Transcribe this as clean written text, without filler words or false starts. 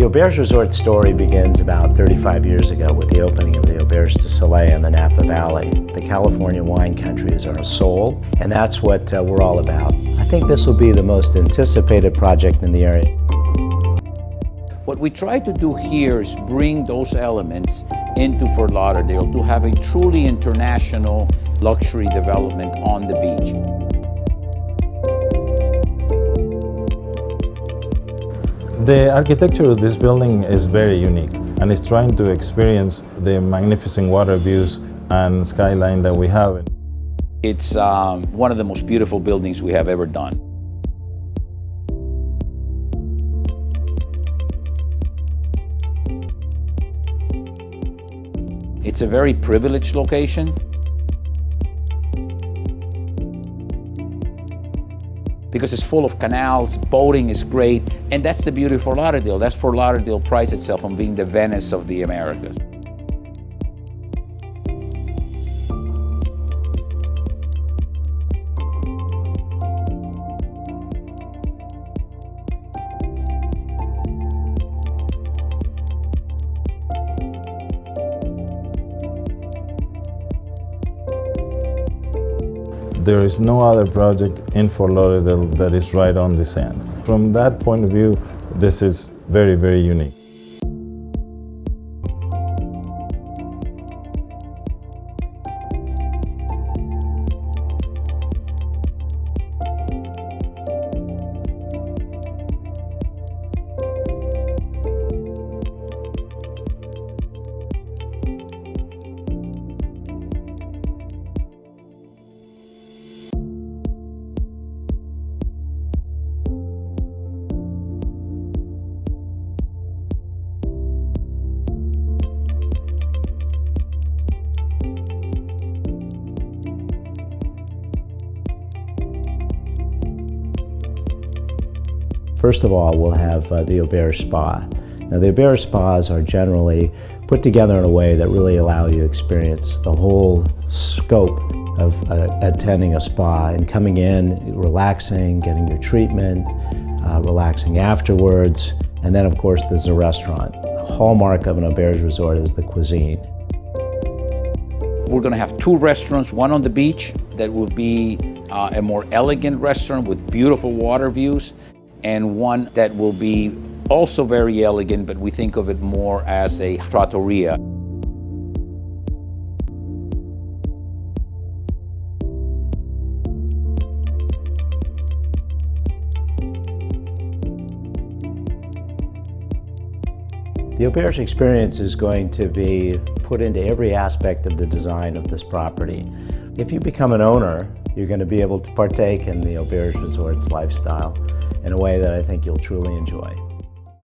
Auberge Resort story begins about 35 years ago with the opening of the Auberge du Soleil in the Napa Valley. The California wine country is our soul, and that's what we're all about. I think this will be the most anticipated project in the area. What we try to do here is bring those elements into Fort Lauderdale to have a truly international luxury development on the beach. The architecture of this building is very unique, and it's trying to experience the magnificent water views and skyline that we have. It's one of the most beautiful buildings we have ever done. It's a very privileged location. Because it's full of canals, boating is great, and that's the beauty of Fort Lauderdale. That's Fort Lauderdale prides itself on being the Venice of the Americas. There is no other project in Fort Lauderdale that is right on the sand. From that point of view, this is very, very unique. First of all, we'll have the Auberge Spa. Now, the Auberge Spas are generally put together in a way that really allow you to experience the whole scope of attending a spa and coming in, relaxing, getting your treatment, relaxing afterwards, and then of course there's a restaurant. The hallmark of an Auberge resort is the cuisine. We're going to have two restaurants, one on the beach that will be a more elegant restaurant with beautiful water views, and one that will be also very elegant, but we think of it more as a trattoria. The Auberge experience is going to be put into every aspect of the design of this property. If you become an owner, you're going to be able to partake in the Auberge Resort's lifestyle in a way that I think you'll truly enjoy.